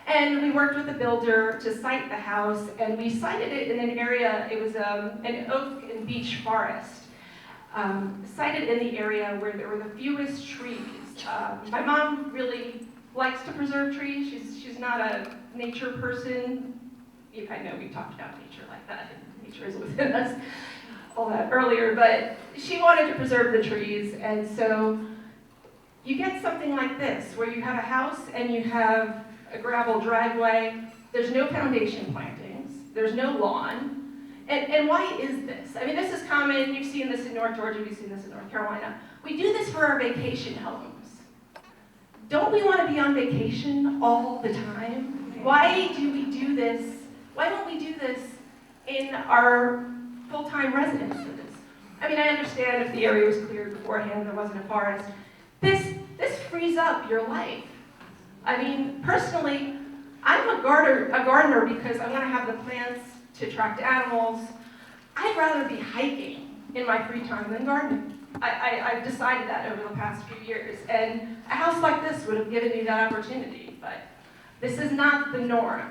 And we worked with the builder to site the house, and we sited it in an area, it was an oak and beech forest, sited in the area where there were the fewest trees. My mom really likes to preserve trees. She's not a nature person. I know we talked about nature like that, and nature is within us, all that earlier, but she wanted to preserve the trees, and so you get something like this, where you have a house and you have a gravel driveway, there's no foundation plantings, there's no lawn, and why is this? I mean, this is common, you've seen this in North Georgia, we've seen this in North Carolina. We do this for our vacation homes. Don't we want to be on vacation all the time? Why do we do this? Why don't we do this in our full-time residences? I mean, I understand if the area was cleared beforehand, there wasn't a forest. This frees up your life. I mean, personally, I'm a gardener because I want to have the plants to attract animals. I'd rather be hiking in my free time than gardening. I've decided that over the past few years, and a house like this would have given me that opportunity, but this is not the norm.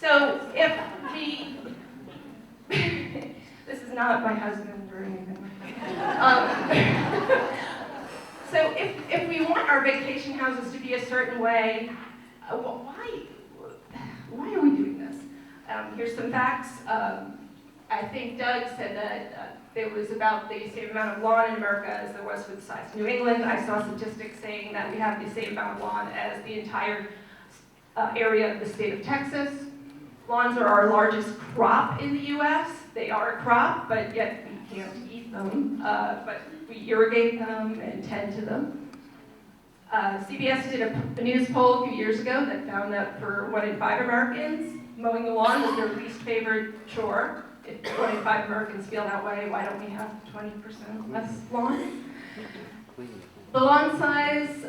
So if this is not my husband or anything like that. So if we want our vacation houses to be a certain way, why are we doing this? Here's some facts. I think Doug said that there was about the same amount of lawn in America as there was for the size of New England. I saw statistics saying that we have the same amount of lawn as the entire area of the state of Texas. Lawns are our largest crop in the US. They are a crop, but yet we can't eat them. But we irrigate them and tend to them. CBS did a news poll a few years ago that found that for 1 in 5 Americans, mowing the lawn was their least favorite chore. If 1 in 5 Americans feel that way, why don't we have 20% less lawn? The lawn size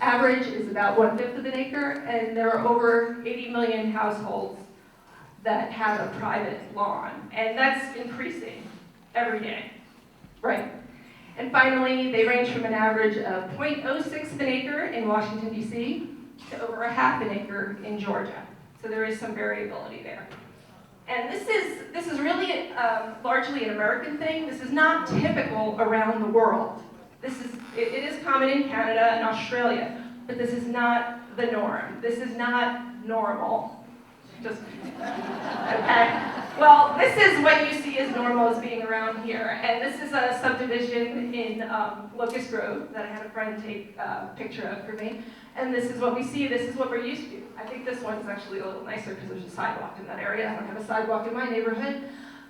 average is about 1/5 of an acre, and there are over 80 million households that have a private lawn, and that's increasing every day, right? And finally, they range from an average of 0.06 of an acre in Washington, D.C. to over 1/2 an acre in Georgia. So there is some variability there. And this is really largely an American thing. This is not typical around the world. It is common in Canada and Australia, but this is not the norm. This is not normal. Just, okay. Well, this is what you see as normal as being around here. And this is a subdivision in Locust Grove that I had a friend take a picture of for me. And this is what we see, this is what we're used to. I think this one's actually a little nicer because there's a sidewalk in that area. I don't have a sidewalk in my neighborhood.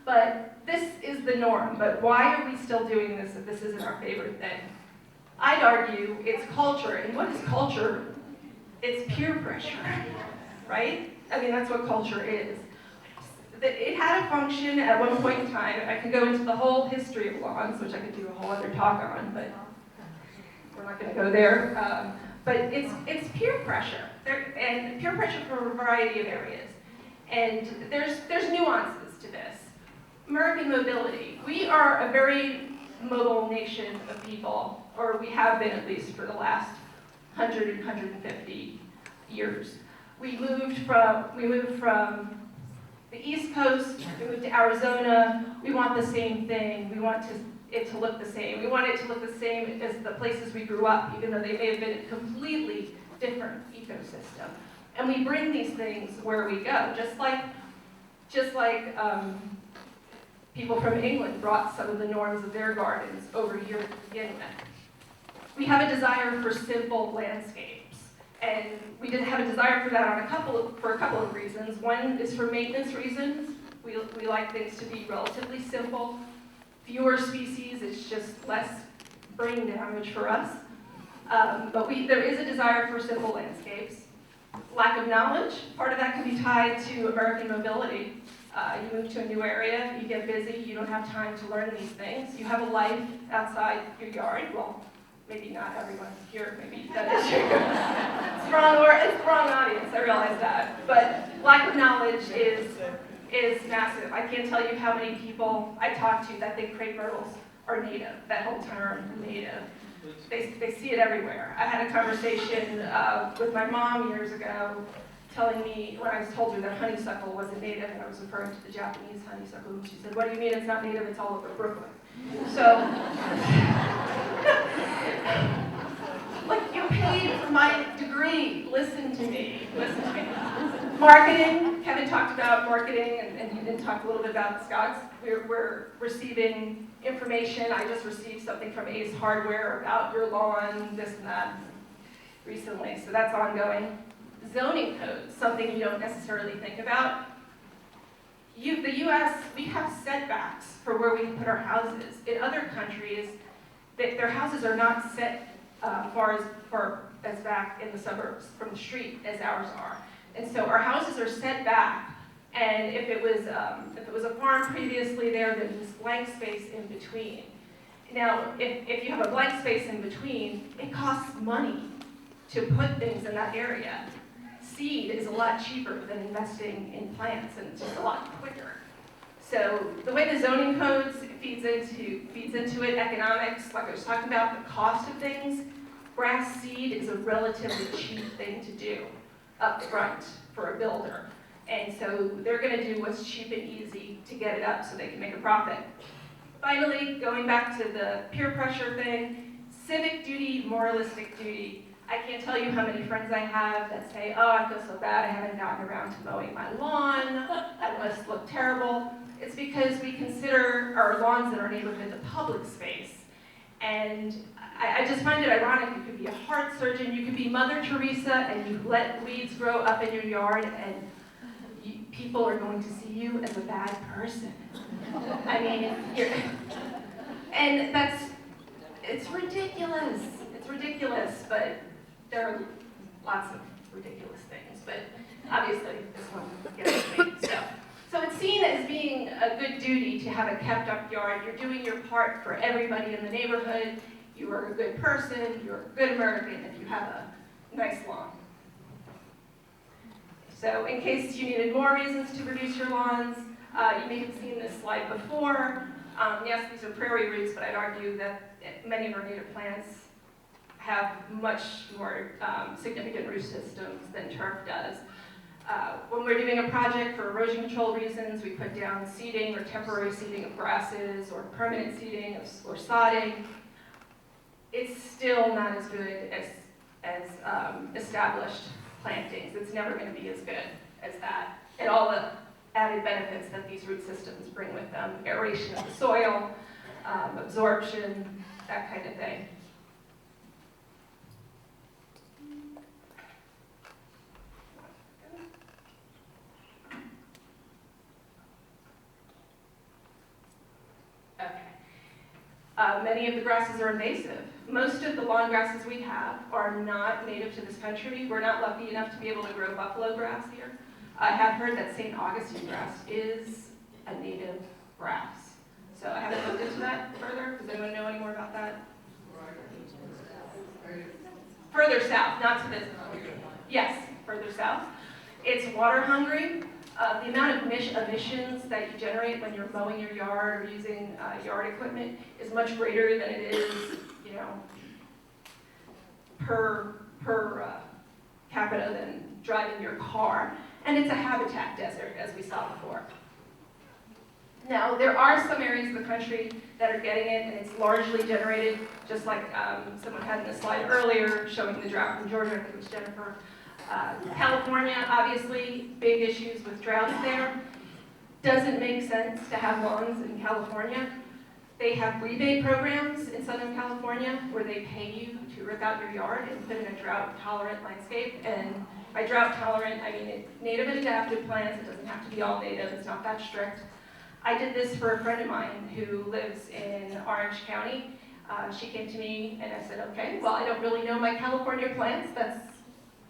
But this is the norm. But why are we still doing this if this isn't our favorite thing? I'd argue it's culture. And what is culture? It's peer pressure, right? I mean, that's what culture is. It had a function at one point in time. I can go into the whole history of lawns, which I could do a whole other talk on, but we're not going to go there. But it's peer pressure, and peer pressure for a variety of areas. And there's nuances to this. American mobility. We are a very mobile nation of people, or we have been at least for the last 100 and 150 years. We moved from the East Coast, we moved to Arizona. We want the same thing. We want it to look the same. We want it to look the same as the places we grew up, even though they may have been a completely different ecosystem. And we bring these things where we go, just like people from England brought some of the norms of their gardens over here to begin with. We have a desire for simple landscapes, and we did have a desire for that for a couple of reasons. One is for maintenance reasons. We like things to be relatively simple. Fewer species, it's just less brain damage for us. But there is a desire for simple landscapes. Lack of knowledge, part of that can be tied to American mobility. You move to a new area, you get busy, you don't have time to learn these things. You have a life outside your yard. Well, maybe not everyone here, maybe that is true. It's the wrong audience, I realize that. But lack of knowledge is massive. I can't tell you how many people I talk to that think crepe myrtles are native, that whole term, native. They see it everywhere. I had a conversation with my mom years ago, telling me, when I told her that honeysuckle wasn't native, and I was referring to the Japanese honeysuckle, and she said, "What do you mean it's not native? It's all over Brooklyn." So, look, you paid for my degree. Listen to me. Listen to me. Marketing. Kevin talked about marketing, and he did talk a little bit about Scott's. We're receiving information. I just received something from Ace Hardware about your lawn, this and that, recently. So that's ongoing. Zoning codes, something you don't necessarily think about. The U.S., we have setbacks for where we can put our houses. In other countries, their houses are not set far as back in the suburbs from the street as ours are. And so our houses are set back, and if it was a farm previously there's this blank space in between. Now, if you have a blank space in between, it costs money to put things in that area. Seed is a lot cheaper than investing in plants, and it's just a lot quicker. So the way the zoning codes feeds into it, economics, like I was talking about, the cost of things, grass seed is a relatively cheap thing to do up front for a builder. And so they're going to do what's cheap and easy to get it up so they can make a profit. Finally, going back to the peer pressure thing, civic duty, moralistic duty. I can't tell you how many friends I have that say, "Oh, I feel so bad, I haven't gotten around to mowing my lawn, I must look terrible." It's because we consider our lawns in our neighborhood the public space. And I just find it ironic. You could be a heart surgeon, you could be Mother Teresa, and you let weeds grow up in your yard, and people are going to see you as a bad person. I mean, it's ridiculous. It's ridiculous, but there are lots of ridiculous things. But obviously, this one gets me. So it's seen as being a good duty to have a kept up yard. You're doing your part for everybody in the neighborhood. You are a good person, you're a good American if you have a nice lawn. So in case you needed more reasons to reduce your lawns, you may have seen this slide before. Yes, these are prairie roots, but I'd argue that many of our native plants have much more significant root systems than turf does. When we're doing a project for erosion control reasons, we put down seeding or temporary seeding of grasses or permanent seeding or sodding. It's still not as good as established plantings. It's never going to be as good as that. And all the added benefits that these root systems bring with them, aeration of the soil, absorption, that kind of thing. Many of the grasses are invasive. Most of the lawn grasses we have are not native to this country. We're not lucky enough to be able to grow buffalo grass here. I have heard that St. Augustine grass is a native grass. So I haven't looked into that further. Does anyone know any more about that? Further south, not to this. Yes, further south. It's water hungry. The amount of emissions that you generate when you're mowing your yard or using yard equipment is much greater than it is, per capita than driving your car. And it's a habitat desert, as we saw before. Now, there are some areas of the country that are getting it, and it's largely generated, just like someone had in the slide earlier, showing the drought in Georgia. I think it was Jennifer. California, obviously, big issues with drought there. Doesn't make sense to have lawns in California. They have rebate programs in Southern California where they pay you to rip out your yard and put in a drought-tolerant landscape. And by drought-tolerant, I mean native and adapted plants. It doesn't have to be all native. It's not that strict. I did this for a friend of mine who lives in Orange County. She came to me and I said, okay, well, I don't really know my California plants. That's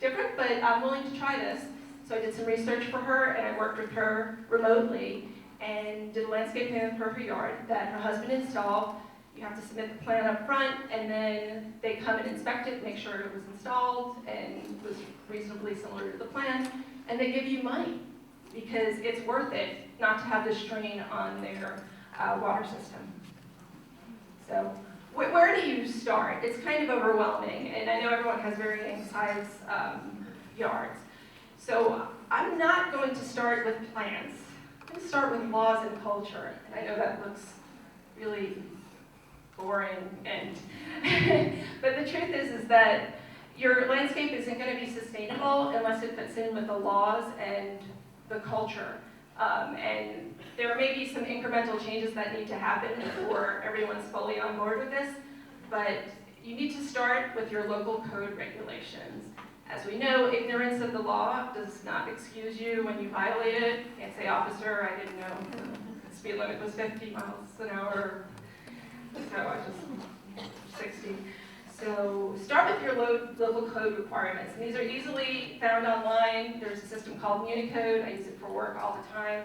different, but I'm willing to try this. So I did some research for her, and I worked with her remotely and did a landscape plan for her yard that her husband installed. You have to submit the plan up front, and then they come and inspect it, make sure it was installed and was reasonably similar to the plan, and they give you money because it's worth it not to have the strain on their water system. So where do you start? It's kind of overwhelming, and I know everyone has varying size yards. So I'm not going to start with plants. I'm going to start with laws and culture. And I know that looks really boring, and but the truth is that your landscape isn't going to be sustainable unless it fits in with the laws and the culture. And there may be some incremental changes that need to happen before everyone's fully on board with this, but you need to start with your local code regulations. As we know, ignorance of the law does not excuse you when you violate it. You can't say, officer, I didn't know the speed limit was 50 miles an hour, so I just 60. So start with your local code requirements. And these are easily found online. There's a system called Unicode. I use it for work all the time.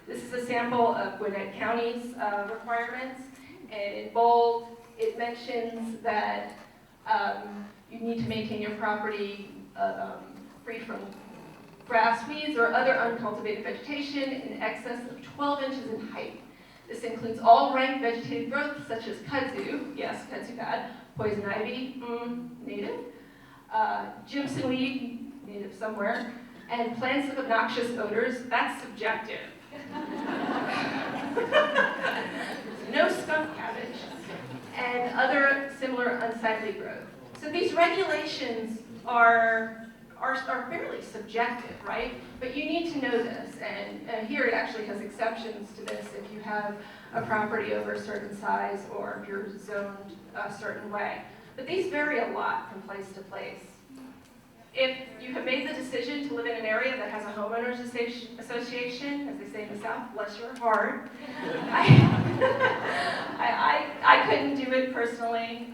This is a sample of Gwinnett County's requirements. And in bold, it mentions that you need to maintain your property free from grass, weeds, or other uncultivated vegetation in excess of 12 inches in height. This includes all rank vegetative growth, such as kudzu, yes, kudzu bad, poison ivy, native, Jimson weed, native somewhere, and plants with obnoxious odors, that's subjective. No skunk cabbage, and other similar unsightly growth. So these regulations are fairly subjective, right? But you need to know this, and here it actually has exceptions to this if you have a property over a certain size or if you're zoned a certain way. But these vary a lot from place to place. If you have made the decision to live in an area that has a homeowners association, as they say in the South, bless your heart, I couldn't do it personally,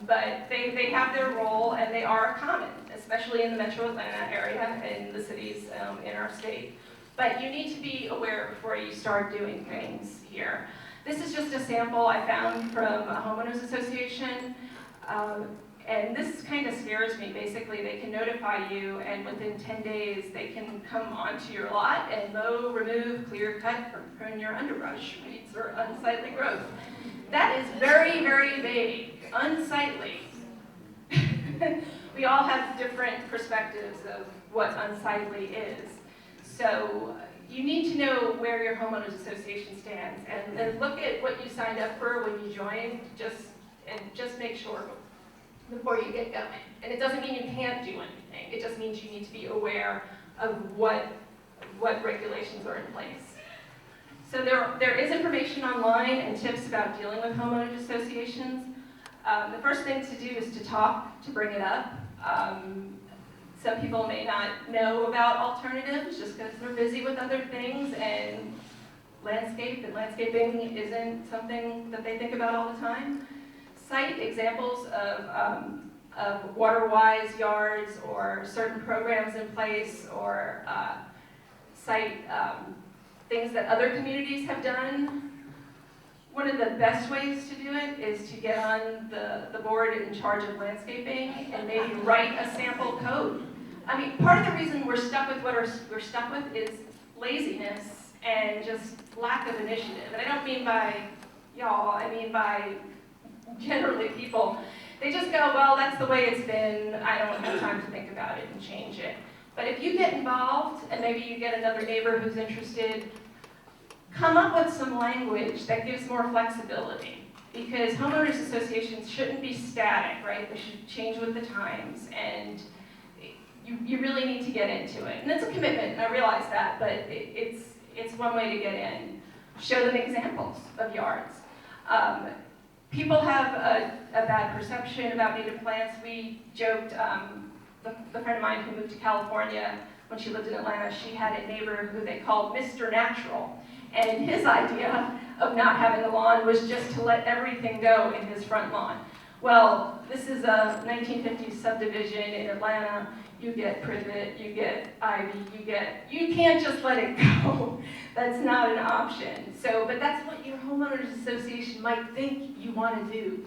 but they have their role and they are common, especially in the metro Atlanta area and the cities in our state. But you need to be aware before you start doing things here. This is just a sample I found from a homeowners association. And this kind of scares me. Basically, they can notify you, and within 10 days, they can come onto your lot and mow, remove, clear, cut, or prune your underbrush, weeds, or unsightly growth. That is very, very vague. Unsightly. We all have different perspectives of what unsightly is. So you need to know where your homeowners association stands, and then look at what you signed up for when you joined, just make sure before you get going. And it doesn't mean you can't do anything. It just means you need to be aware of what regulations are in place. So there is information online and tips about dealing with homeowners associations. The first thing to do is to talk, to bring it up. Some people may not know about alternatives just because they're busy with other things, and landscaping isn't something that they think about all the time. Cite examples of water-wise yards or certain programs in place, or cite things that other communities have done. One of the best ways to do it is to get on the board in charge of landscaping and maybe write a sample code. I mean, part of the reason we're stuck with what we're stuck with is laziness and just lack of initiative. And I don't mean by y'all, I mean by generally people. They just go, well, that's the way it's been, I don't have time to think about it and change it. But if you get involved, and maybe you get another neighbor who's interested, come up with some language that gives more flexibility. Because homeowners associations shouldn't be static, right? They should change with the times, and you really need to get into it. And it's a commitment, and I realize that, but it's one way to get in. Show them examples of yards. People have a bad perception about native plants. We joked, the friend of mine who moved to California when she lived in Atlanta, she had a neighbor who they called Mr. Natural. And his idea of not having a lawn was just to let everything go in his front lawn. Well, this is a 1950s subdivision in Atlanta. You get privet, you get ivy, you can't just let it go. That's not an option. So, but that's what your homeowners association might think you want to do.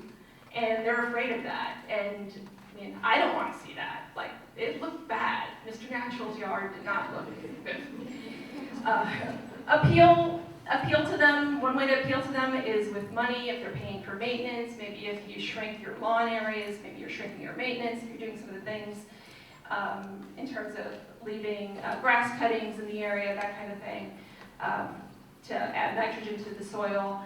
And they're afraid of that. And I mean, I don't want to see that. Like, it looked bad. Mr. Natural's yard did not look good. Appeal appeal to them, one way to appeal to them is with money, if they're paying for maintenance, maybe if you shrink your lawn areas, maybe you're shrinking your maintenance, if you're doing some of the things in terms of leaving grass cuttings in the area, that kind of thing, to add nitrogen to the soil.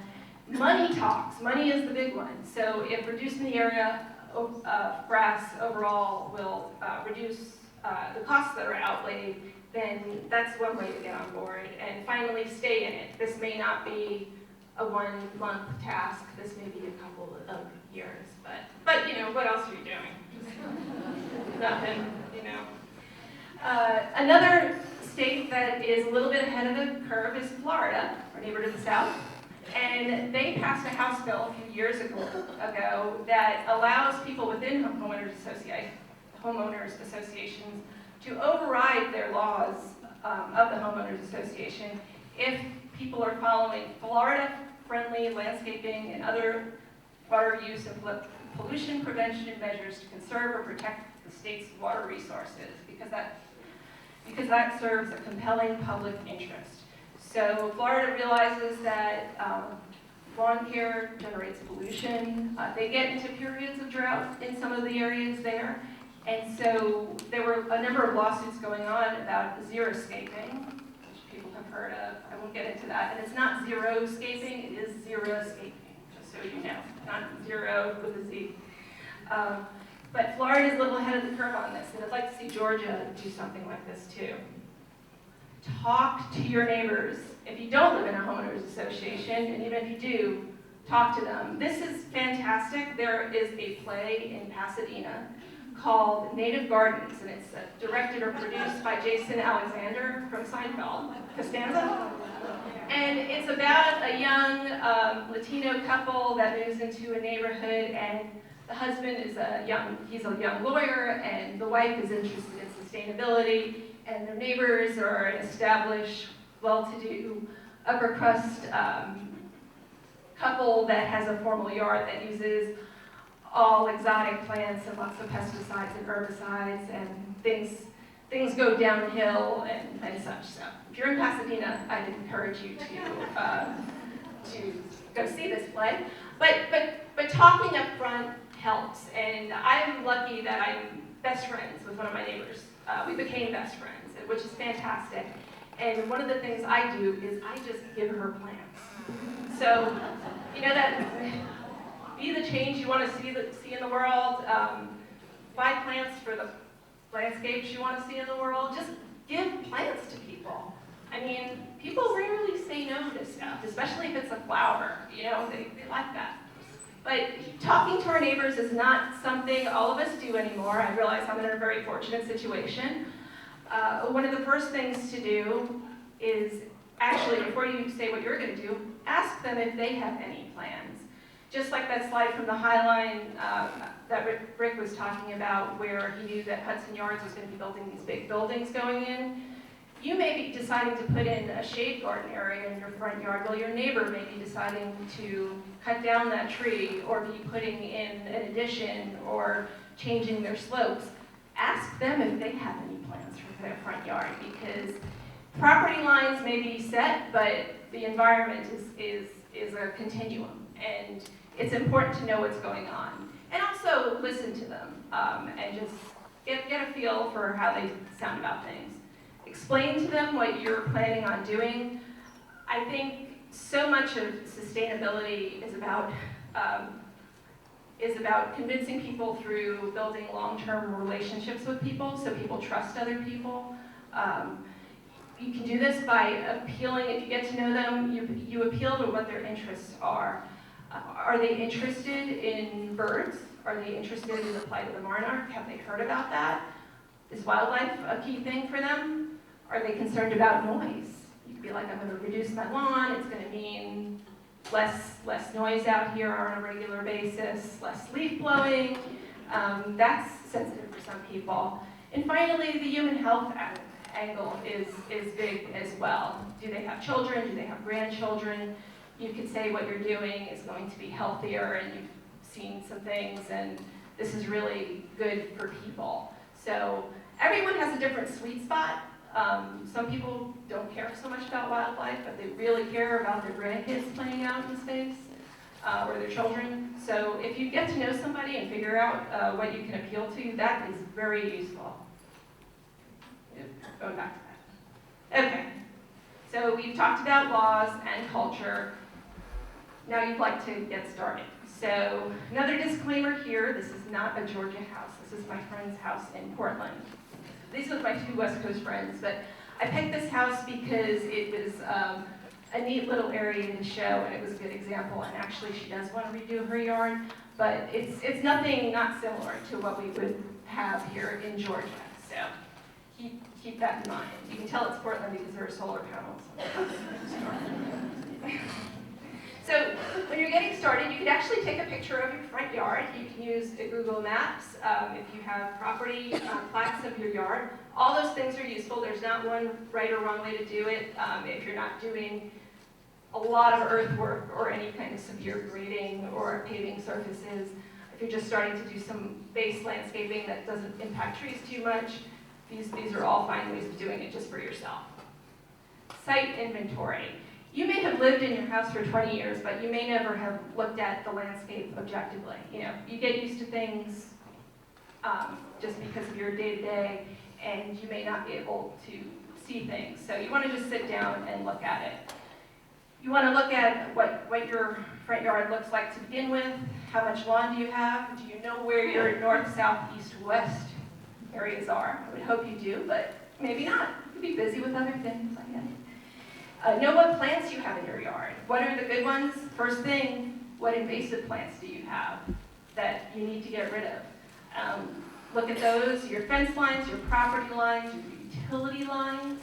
Money talks. Money is the big one. So if reducing the area of grass overall will reduce the costs that are outlaid, then that's one way to get on board. And finally, stay in it. This may not be a 1-month task. This may be a couple of years. But you know, what else are you doing? Nothing, you know. Another state that is a little bit ahead of the curve is Florida, our neighbor to the south. And they passed a House bill a few years ago that allows people within homeowners associations to override their laws of the homeowners association if people are following Florida-friendly landscaping and other water use and pollution prevention measures to conserve or protect the state's water resources, because that serves a compelling public interest. So Florida realizes that lawn care generates pollution. They get into periods of drought in some of the areas there. And so there were a number of lawsuits going on about xeriscaping, which people have heard of. I won't get into that. And it's not zero-scaping, it is xeriscaping, just so you know, not zero with a Z. But Florida is a little ahead of the curve on this, and I'd like to see Georgia do something like this too. Talk to your neighbors. If you don't live in a homeowners association, and even if you do, talk to them. This is fantastic. There is a play in Pasadena called Native Gardens, and it's directed or produced by Jason Alexander from Seinfeld, Costanza. And it's about a young Latino couple that moves into a neighborhood, and the husband is he's a young lawyer, and the wife is interested in sustainability, and their neighbors are an established, well-to-do, upper-crust couple that has a formal yard that uses all exotic plants and lots of pesticides and herbicides, and things go downhill and such. So if you're in Pasadena, I'd encourage you to go see this play. But talking up front helps, and I'm lucky that I'm best friends with one of my neighbors. We became best friends, which is fantastic. And one of the things I do is I just give her plants. So, you know that, be the change you want to see in the world, buy plants for the landscapes you want to see in the world, just give plants to people. I mean, people rarely say no to stuff, especially if it's a flower, you know, they like that. But talking to our neighbors is not something all of us do anymore. I realize I'm in a very fortunate situation. One of the first things to do is, actually, before you say what you're going to do, ask them if they have any plans. Just like that slide from the High Line that Rick was talking about, where he knew that Hudson Yards was going to be building these big buildings going in. You may be deciding to put in a shade garden area in your front yard, while your neighbor may be deciding to cut down that tree or be putting in an addition or changing their slopes. Ask them if they have any plans for their front yard, because property lines may be set, but the environment is a continuum, and it's important to know what's going on. And also listen to them and just get a feel for how they sound about things. Explain to them what you're planning on doing. I think so much of sustainability is about convincing people through building long-term relationships with people, so people trust other people. You can do this by appealing. If you get to know them, you appeal to what their interests are. Are they interested in birds? Are they interested in the plight of the monarch? Have they heard about that? Is wildlife a key thing for them? Are they concerned about noise? You could be like, I'm going to reduce my lawn. It's going to mean less noise out here on a regular basis, less leaf blowing. That's sensitive for some people. And finally, the human health angle is big as well. Do they have children? Do they have grandchildren? You could say what you're doing is going to be healthier, and you've seen some things, and this is really good for people. So everyone has a different sweet spot. Some people don't care so much about wildlife, but they really care about their grandkids playing out in space, or their children. So if you get to know somebody and figure out what you can appeal to, that is very useful. Going back to that. Okay, so we've talked about laws and culture. Now you'd like to get started. So another disclaimer here, this is not a Georgia house. This is my friend's house in Portland. These are my two West Coast friends, but I picked this house because it was a neat little area to show, and it was a good example, and actually she does want to redo her yard, but it's nothing not similar to what we would have here in Georgia. So keep that in mind. You can tell it's Portland because there are solar panels on the house. So when you're getting started, you could actually take a picture of your front yard. You can use Google Maps if you have property plats of your yard. All those things are useful. There's not one right or wrong way to do it. If you're not doing a lot of earthwork or any kind of severe grading or paving surfaces, if you're just starting to do some base landscaping that doesn't impact trees too much, these are all fine ways of doing it just for yourself. Site inventory. You may have lived in your house for 20 years, but you may never have looked at the landscape objectively. You know, you get used to things just because of your day-to-day, and you may not be able to see things. So you want to just sit down and look at it. You want to look at what your front yard looks like to begin with. How much lawn do you have? Do you know where your north, south, east, west areas are? I would hope you do, but maybe not. You could be busy with other things, I guess. Know what plants you have in your yard. What are the good ones? First thing, what invasive plants do you have that you need to get rid of? Look at those, your fence lines, your property lines, your utility lines.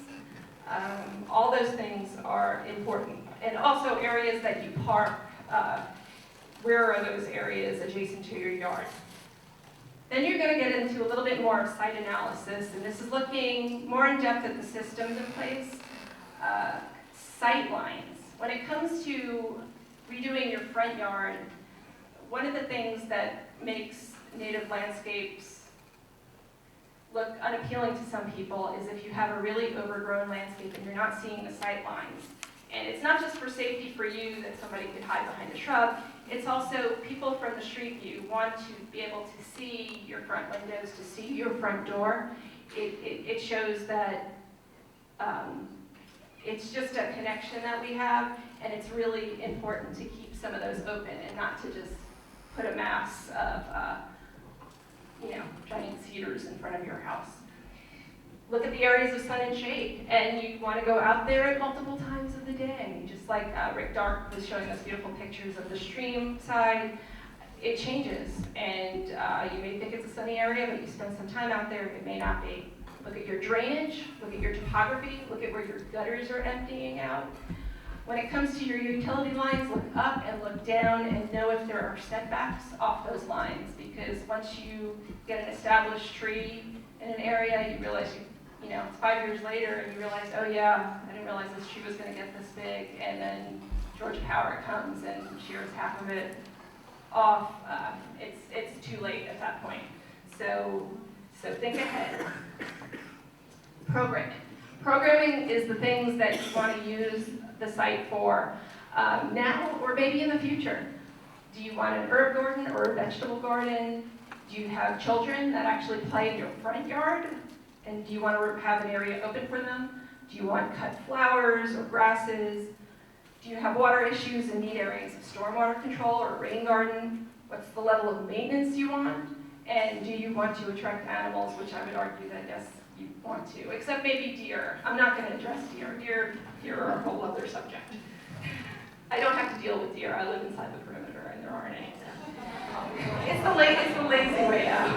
All those things are important. And also areas that you park. Where are those areas adjacent to your yard? Then you're going to get into a little bit more of site analysis, and this is looking more in depth at the systems in place. Sight lines. When it comes to redoing your front yard, one of the things that makes native landscapes look unappealing to some people is if you have a really overgrown landscape and you're not seeing the sight lines. And it's not just for safety for you that somebody could hide behind a shrub, it's also people from the street view want to be able to see your front windows, to see your front door. It shows that it's just a connection that we have, and it's really important to keep some of those open and not to just put a mass of giant cedars in front of your house. Look at the areas of sun and shade, and you want to go out there at multiple times of the day. Just like Rick Dark was showing us beautiful pictures of the stream side, it changes, and you may think it's a sunny area, but you spend some time out there, it may not be. Look at your drainage, look at your topography, look at where your gutters are emptying out. When it comes to your utility lines, look up and look down and know if there are setbacks off those lines, because once you get an established tree in an area, you realize it's 5 years later and you realize, oh yeah, I didn't realize this tree was going to get this big, and then Georgia Power comes and shears half of it off. It's too late at that point. So think ahead. Programming. Programming is the things that you want to use the site for now or maybe in the future. Do you want an herb garden or a vegetable garden? Do you have children that actually play in your front yard? And do you want to have an area open for them? Do you want cut flowers or grasses? Do you have water issues and need areas of stormwater control or rain garden? What's the level of maintenance you want? And do you want to attract animals, which I would argue that yes, you want to, except maybe deer. I'm not going to address deer. Deer are a whole other subject. I don't have to deal with deer. I live inside the perimeter, and there aren't any. It's the lazy way out.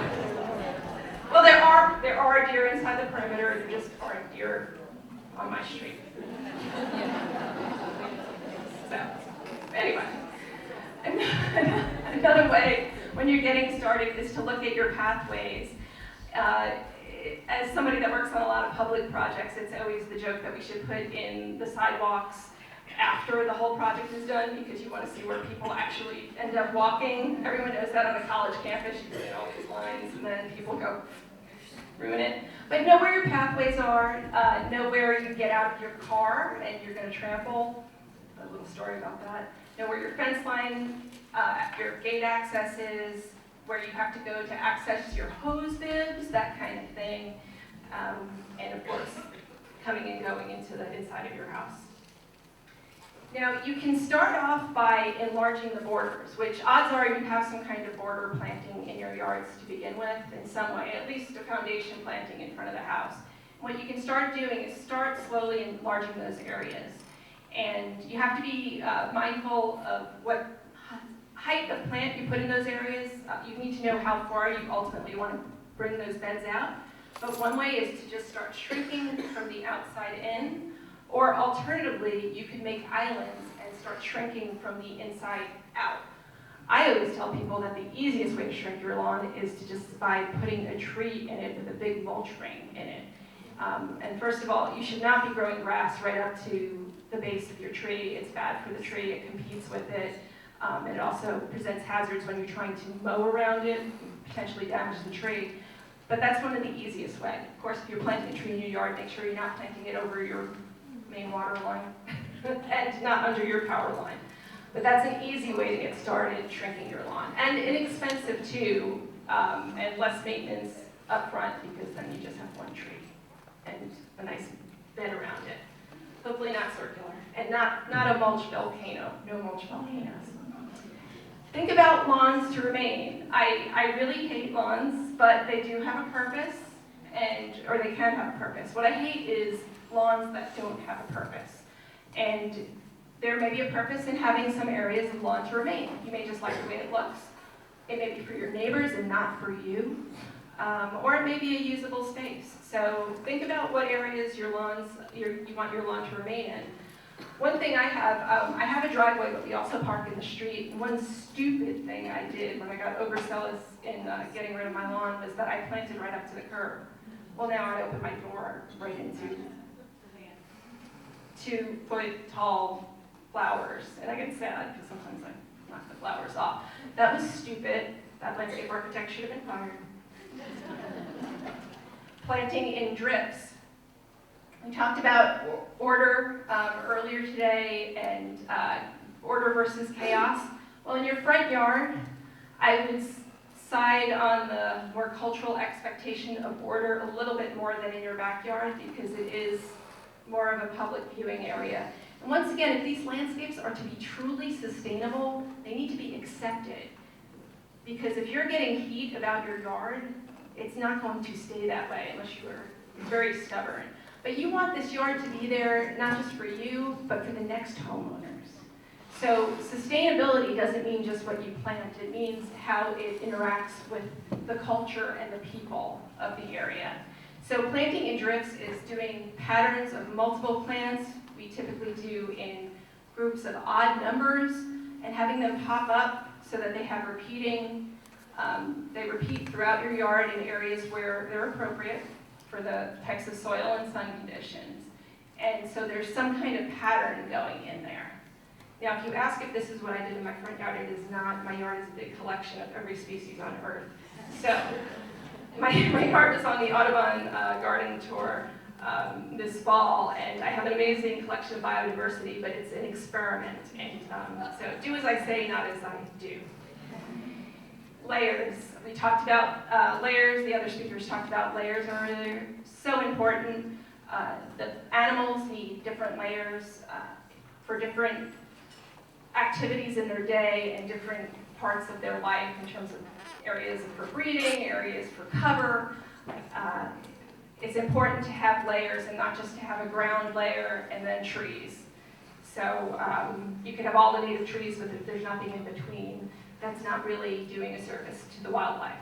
Well, there are deer inside the perimeter. There just aren't deer on my street. So, anyway, another way when you're getting started is to look at your pathways. As somebody that works on a lot of public projects, it's always the joke that we should put in the sidewalks after the whole project is done, because you want to see where people actually end up walking. Everyone knows that on a college campus, you put in all these lines, and then people go. ruin it. But know where your pathways are, know where you get out of your car and you're going to trample. A little story about that. Know where your fence line, your gate access is, where you have to go to access your hose bibs, that kind of thing. And of course, coming and going into the inside of your house. Now, you can start off by enlarging the borders, which odds are you have some kind of border planting in your yards to begin with in some way, at least a foundation planting in front of the house. What you can start doing is start slowly enlarging those areas. And you have to be mindful of what height of plant you put in those areas. You need to know how far you ultimately want to bring those beds out. But one way is to just start shrinking from the outside in, or alternatively, you can make islands and start shrinking from the inside out. I always tell people that the easiest way to shrink your lawn is to just by putting a tree in it with a big mulch ring in it. And first of all, you should not be growing grass right up to the base of your tree. It's bad for the tree, it competes with it, and it also presents hazards when you're trying to mow around it, potentially damage the tree. But that's one of the easiest ways. Of course, if you're planting a tree in your yard, make sure you're not planting it over your main water line and not under your power line. But that's an easy way to get started shrinking your lawn. And inexpensive too, and less maintenance up front, because then you just have one tree and a nice bed around it. Hopefully not circular, and not a mulch volcano, no mulch volcanoes. Think about lawns to remain. I really hate lawns, but they do have a purpose, or they can have a purpose. What I hate is lawns that don't have a purpose. And there may be a purpose in having some areas of lawn to remain. You may just like the way it looks. It may be for your neighbors and not for you. Or it may be a usable space. So think about what areas you want your lawn to remain in. One thing I have a driveway, but we also park in the street. And one stupid thing I did when I got overzealous in getting rid of my lawn was that I planted right up to the curb. Well, now I open my door right into 2-foot tall flowers, and I get sad because sometimes I knock the flowers off. That was stupid. That landscape architect should have been fired. Planting in drifts. We talked about order earlier today, and order versus chaos. Well, in your front yard, I would side on the more cultural expectation of order a little bit more than in your backyard, because it is more of a public viewing area. And once again, if these landscapes are to be truly sustainable, they need to be accepted. Because if you're getting heat about your yard, it's not going to stay that way unless you are very stubborn. But you want this yard to be there not just for you, but for the next homeowners. So sustainability doesn't mean just what you plant, it means how it interacts with the culture and the people of the area. So planting in drifts is doing patterns of multiple plants. We typically do in groups of odd numbers, and having them pop up so that they have repeating, they repeat throughout your yard in areas where they're appropriate for the types of soil and sun conditions. And so there's some kind of pattern going in there. Now, if you ask if this is what I did in my front yard, it is not. My yard is a big collection of every species on earth. So my yard was on the Audubon garden tour this fall, and I have an amazing collection of biodiversity, but it's an experiment. And so do as I say, not as I do. Layers. We talked about layers. The other speakers talked about layers earlier. So important. The animals need different layers for different activities in their day and different parts of their life in terms of areas for breeding, areas for cover. It's important to have layers and not just to have a ground layer and then trees. So you can have all the native trees, but if there's nothing in between, that's not really doing a service to the wildlife.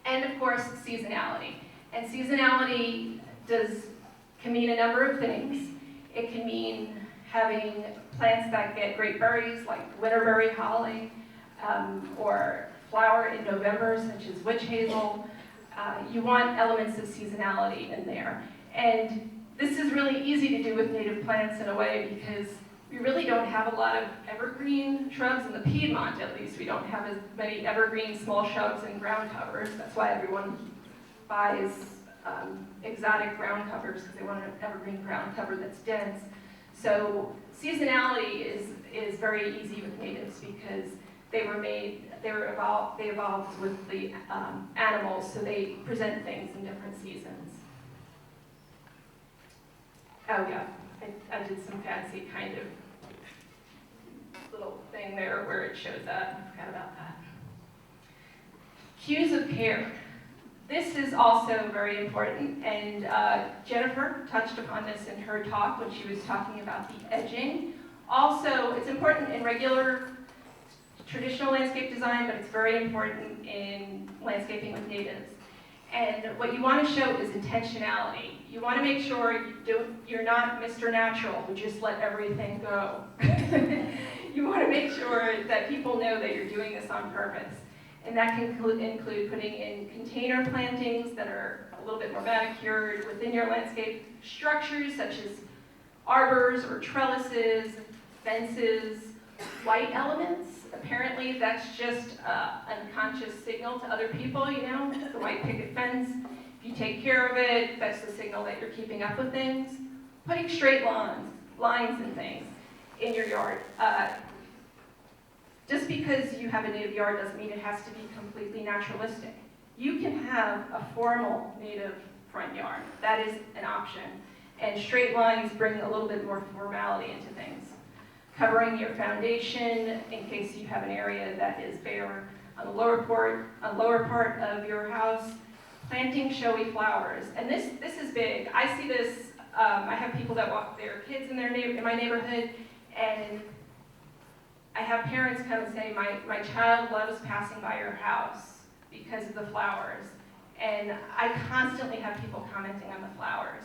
And of course, seasonality. And seasonality can mean a number of things. It can mean having plants that get great berries, like winterberry holly, or flower in November, such as witch hazel. You want elements of seasonality in there. And this is really easy to do with native plants in a way, because we really don't have a lot of evergreen shrubs in the Piedmont, at least. We don't have as many evergreen small shrubs and ground covers. That's why everyone buys exotic ground covers because they want an evergreen ground cover that's dense. So seasonality is very easy with natives because they evolved with the animals, so they present things in different seasons. Oh yeah, I did some fancy kind of little thing there where it shows that. I forgot about that. Cues of care. This is also very important, and Jennifer touched upon this in her talk when she was talking about the edging. Also, it's important in regular traditional landscape design, but it's very important in landscaping with natives. And what you want to show is intentionality. You want to make sure you're not Mr. Natural who just let everything go. You want to make sure that people know that you're doing this on purpose. And that can include putting in container plantings that are a little bit more manicured within your landscape structures, such as arbors or trellises, fences, light elements. Apparently, that's just an unconscious signal to other people, you know, the white picket fence. If you take care of it, that's the signal that you're keeping up with things. Putting straight lines and things in your yard. Just because you have a native yard doesn't mean it has to be completely naturalistic. You can have a formal native front yard. That is an option. And straight lines bring a little bit more formality into things. Covering your foundation in case you have an area that is bare on the lower part of your house. Planting showy flowers. And this is big. I see this, I have people that walk their kids in my neighborhood, and I have parents come and say, my child loves passing by your house because of the flowers. And I constantly have people commenting on the flowers.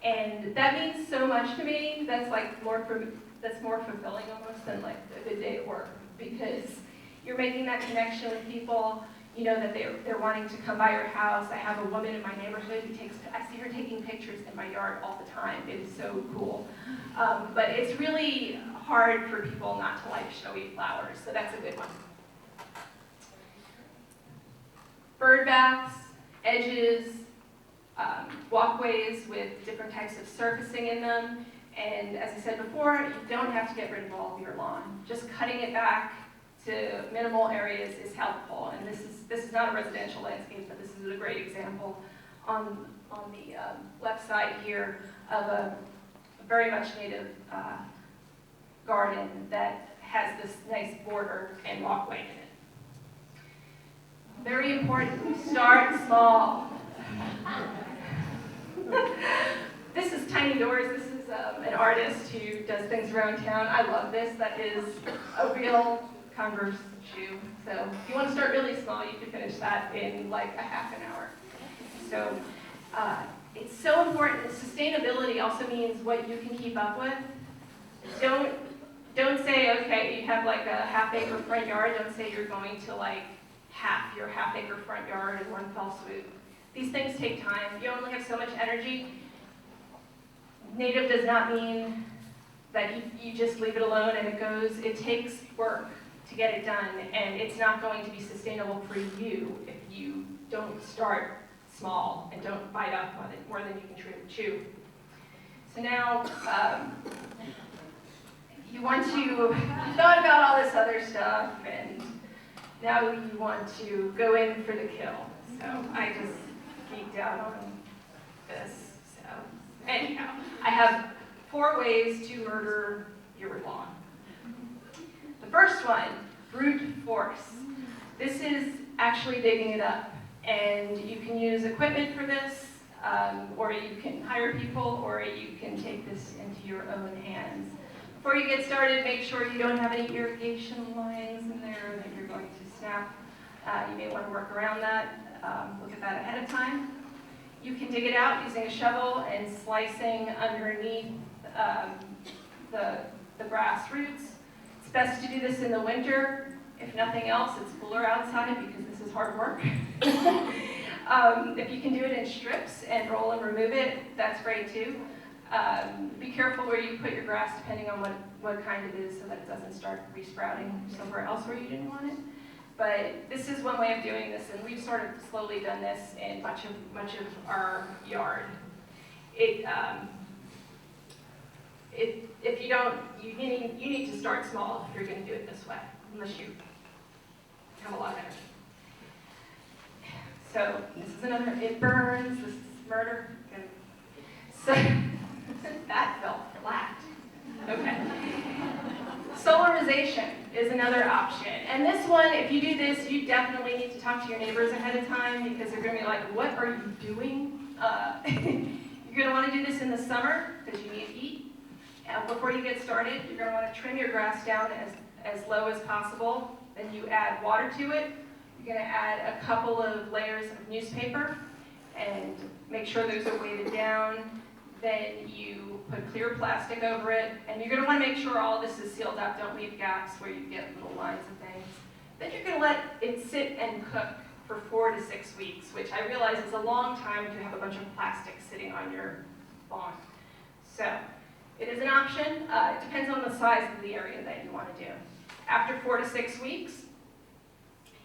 And that means so much to me. That's like more fulfilling almost than like a good day at work, because you're making that connection with people. You know that they're wanting to come by your house. I have a woman in my neighborhood who I see her taking pictures in my yard all the time. It is so cool. But it's really hard for people not to like showy flowers, so that's a good one. Bird baths, edges, walkways with different types of surfacing in them. And as I said before, you don't have to get rid of all of your lawn. Just cutting it back to minimal areas is helpful. And this is not a residential landscape, but this is a great example on the left side here of a very much native garden that has this nice border and walkway in it. Very important, start small. This is Tiny Doors. This is an artist who does things around town. I love this. That is a real Converse shoe. So if you want to start really small, you can finish that in like a half an hour. So it's so important. Sustainability also means what you can keep up with. Don't say, okay, you have like a half-acre front yard. Don't say you're going to like half your half-acre front yard in one fell swoop. These things take time. You only have so much energy. Native does not mean that you just leave it alone and it goes. It takes work to get it done, and it's not going to be sustainable for you if you don't start small and don't bite off more than you can chew. So now, you thought about all this other stuff, and now you want to go in for the kill. So I just geeked out on this. So anyhow, I have 4 ways to murder your lawn. The first one, brute force. This is actually digging it up, and you can use equipment for this, or you can hire people, or you can take this into your own hands. Before you get started, make sure you don't have any irrigation lines in there that you're going to snap. You may want to work around that. Look at that ahead of time. You can dig it out using a shovel and slicing underneath the grass roots. It's best to do this in the winter. If nothing else, it's cooler outside because this is hard work. If you can do it in strips and roll and remove it, that's great too. Be careful where you put your grass depending on what kind it is so that it doesn't start resprouting somewhere else where you didn't want it. But this is one way of doing this, and we've sort of slowly done this in much of our yard. If you don't, you need to start small if you're going to do it this way, unless you have a lot of energy. So this is another, it burns, this is murder. Okay. So that felt flat. Okay. Solarization is another option. And this one, if you do this, you definitely need to talk to your neighbors ahead of time because they're going to be like, what are you doing? You're going to want to do this in the summer because you need heat. Before you get started, you're going to want to trim your grass down as low as possible. Then you add water to it. You're going to add a couple of layers of newspaper and make sure those are weighted down. Then you put clear plastic over it, and you're going to want to make sure all this is sealed up. Don't leave gaps where you get little lines of things. Then you're going to let it sit and cook for 4 to 6 weeks, which I realize is a long time to have a bunch of plastic sitting on your lawn. So it is an option. It depends on the size of the area that you want to do. After 4 to 6 weeks,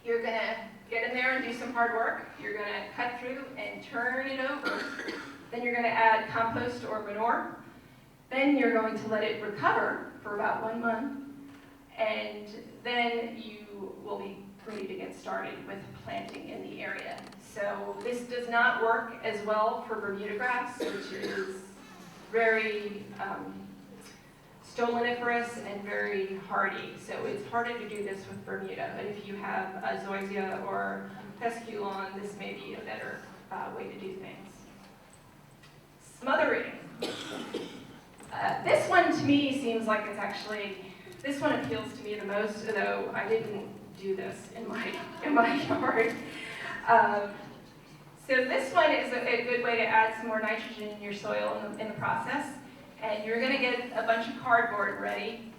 you're going to get in there and do some hard work. You're going to cut through and turn it over. Then you're going to add compost or manure. Then you're going to let it recover for about 1 month. And then you will be ready to get started with planting in the area. So this does not work as well for Bermuda grass, which is very stoloniferous and very hardy. So it's harder to do this with Bermuda. But if you have a zoysia or pesculon, this may be a better way to do things. Smothering. This one to me seems like it's actually, this one appeals to me the most, though I didn't do this in my yard. So this one is a good way to add some more nitrogen in your soil in the process. And you're going to get a bunch of cardboard ready.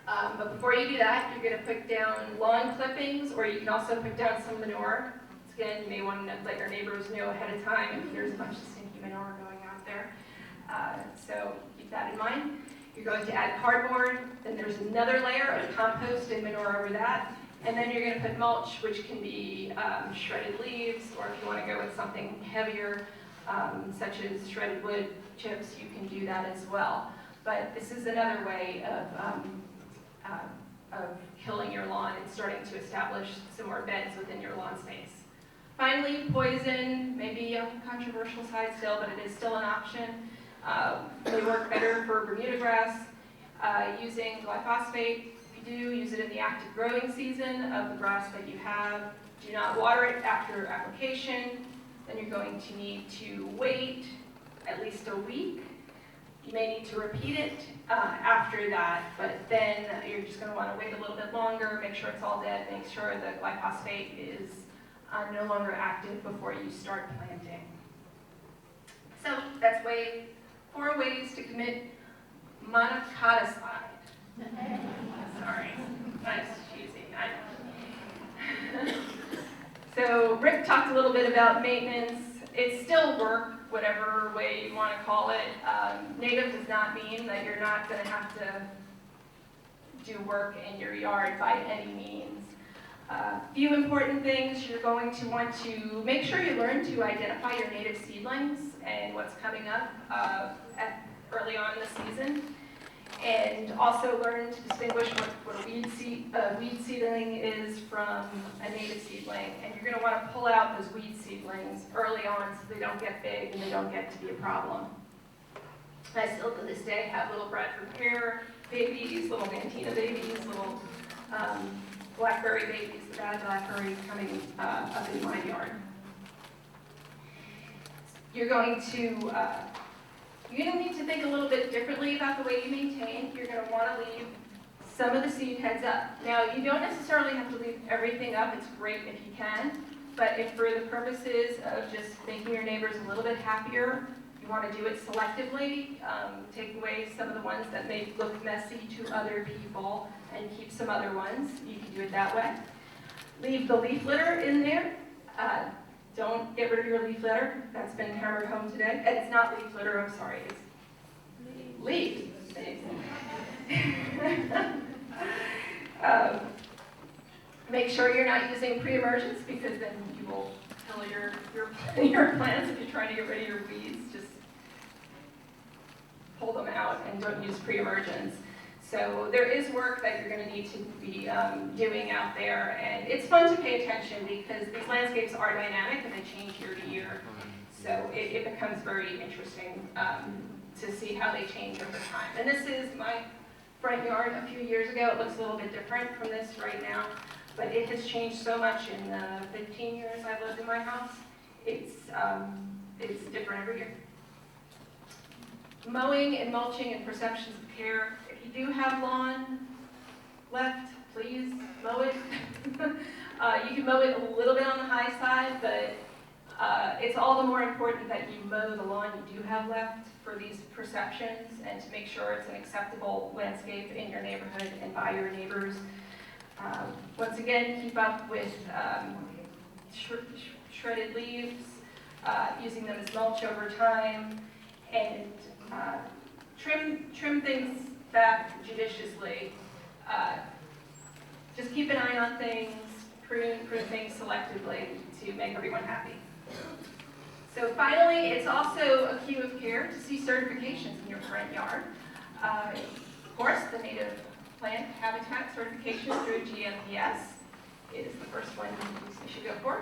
But before you do that, you're going to put down lawn clippings, or you can also put down some manure. Again, you may want to let your neighbors know ahead of time if there's a bunch of stinky manure going out there. So keep that in mind. You're going to add cardboard, then there's another layer of compost and manure over that, and then you're going to put mulch, which can be shredded leaves, or if you want to go with something heavier, such as shredded wood chips, you can do that as well. But this is another way of killing your lawn and starting to establish some more beds within your lawn space. Finally, poison, maybe on the controversial side still, but it is still an option. They work better for Bermuda grass. Using glyphosate, if you do, use it in the active growing season of the grass that you have. Do not water it after application. Then you're going to need to wait at least a week. You may need to repeat it after that, but then you're just going to want to wait a little bit longer, make sure it's all dead, make sure the glyphosate is no longer active before you start planting. So that's 4 ways to commit monocoticide. Sorry, that's cheesy. So Rick talked a little bit about maintenance. It's still work, whatever way you want to call it. Native does not mean that you're not going to have to do work in your yard by any means. Few important things. You're going to want to make sure you learn to identify your native seedlings and what's coming up early on in the season. And also learn to distinguish what a weed seedling is from a native seedling. And you're going to want to pull out those weed seedlings early on so they don't get big and they don't get to be a problem. I still to this day have little Bradford pear babies, little Mantina babies, little blackberry babies, the bad blackberry coming up in my yard. You're going to need to think a little bit differently about the way you maintain. You're going to want to leave some of the seed heads up. Now, you don't necessarily have to leave everything up. It's great if you can. But if for the purposes of just making your neighbors a little bit happier, you want to do it selectively. Take away some of the ones that may look messy to other people and keep some other ones. You can do it that way. Leave the leaf litter in there. Don't get rid of your leaf litter. That's been hammered home today. It's not leaf litter, I'm sorry. It's leaves. Make sure you're not using pre-emergence, because then you will kill your plants if you're trying to get rid of your weeds. Just pull them out and don't use pre-emergence. So there is work that you're going to need to be doing out there, and it's fun to pay attention because these landscapes are dynamic and they change year to year. So it becomes very interesting to see how they change over time. And this is my front yard a few years ago. It looks a little bit different from this right now, but it has changed so much in the 15 years I've lived in my house. It's different every year. Mowing and mulching and perceptions of care. If you do have lawn left, please mow it. You can mow it a little bit on the high side, but it's all the more important that you mow the lawn you do have left for these perceptions and to make sure it's an acceptable landscape in your neighborhood and by your neighbors. Once again, keep up with shredded leaves, using them as mulch over time, and trim things back judiciously. Just keep an eye on things, prune things selectively to make everyone happy. So finally, it's also a cue of care to see certifications in your front yard. Of course, the native plant habitat certification through GMPS is the first one you should go for.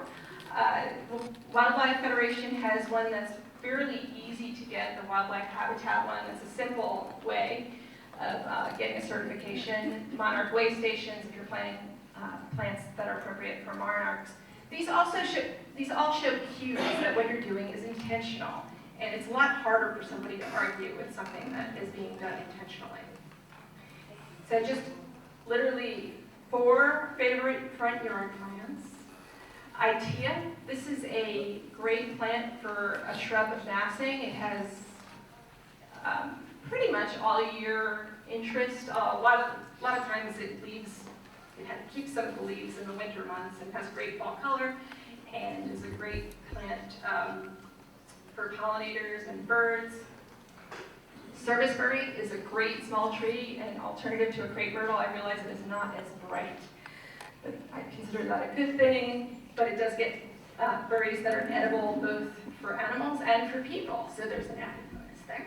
Wildlife Federation has one that's fairly easy to get, the wildlife habitat one. It's a simple way of getting a certification. Monarch way stations, if you're planting plants that are appropriate for monarchs. These all show cues that what you're doing is intentional, and it's a lot harder for somebody to argue with something that is being done intentionally. So just literally 4 favorite front yard plants. Itea, this is a great plant for a shrub of massing. It has pretty much all year interest. A lot of times it keeps some of the leaves in the winter months and has great fall color, and is a great plant for pollinators and birds. Serviceberry is a great small tree and an alternative to a crepe myrtle. I realize it is not as bright, but I consider that a good thing. But it does get berries that are edible both for animals and for people, so there's an added bonus there.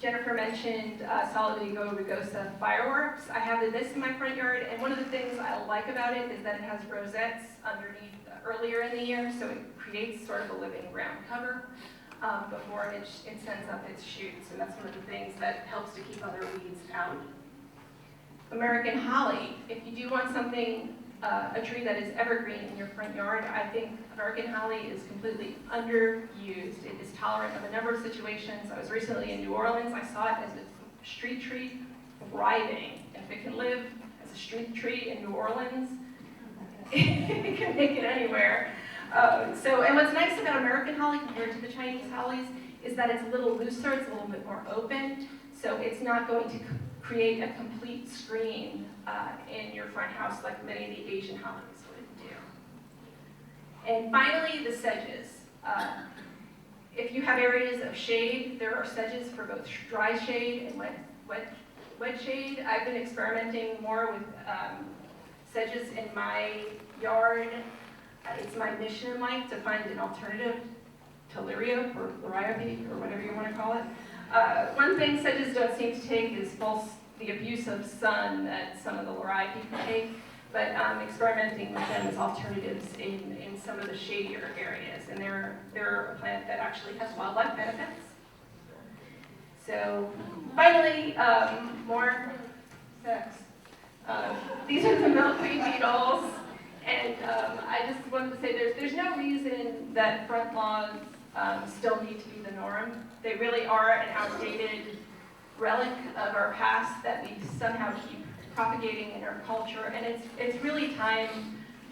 Jennifer mentioned Solidago rugosa fireworks. I have this in my front yard, and one of the things I like about it is that it has rosettes underneath earlier in the year, so it creates sort of a living ground cover before it sends up its shoots, and that's one of the things that helps to keep other weeds out. American holly. If you do want something, a tree that is evergreen in your front yard, I think American holly is completely underused. It is tolerant of a number of situations. I was recently in New Orleans. I saw it as a street tree thriving. And if it can live as a street tree in New Orleans, it can make it anywhere. And what's nice about American holly compared to the Chinese hollies is that it's a little looser, it's a little bit more open, so it's not going to create a complete screen in your front house like many of the Asian hollies would do. And finally, the sedges. If you have areas of shade, there are sedges for both dry shade and wet shade. I've been experimenting more with sedges in my yard. It's my mission in life to find an alternative to liriope or liriope or whatever you want to call it. One thing sedges don't seem to take is the abuse of sun that some of the liriope people take, but experimenting with them as alternatives in some of the shadier areas. And they're a plant that actually has wildlife benefits. So finally, more sex. These are the milkweed beetles. And I just wanted to say there's no reason that front lawns still need to be the norm. They really are an outdated relic of our past that we somehow keep propagating in our culture. And it's really time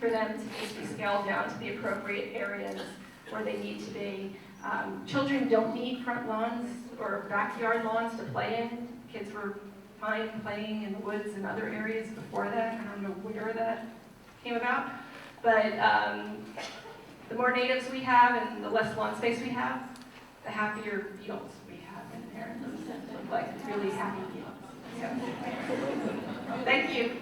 for them to just be scaled down to the appropriate areas where they need to be. Children don't need front lawns or backyard lawns to play in. Kids were fine playing in the woods and other areas before that. I don't know where that came about, but the more natives we have and the less lawn space we have, the happier beetles we have in there. Those look like really happy beetles. So, thank you.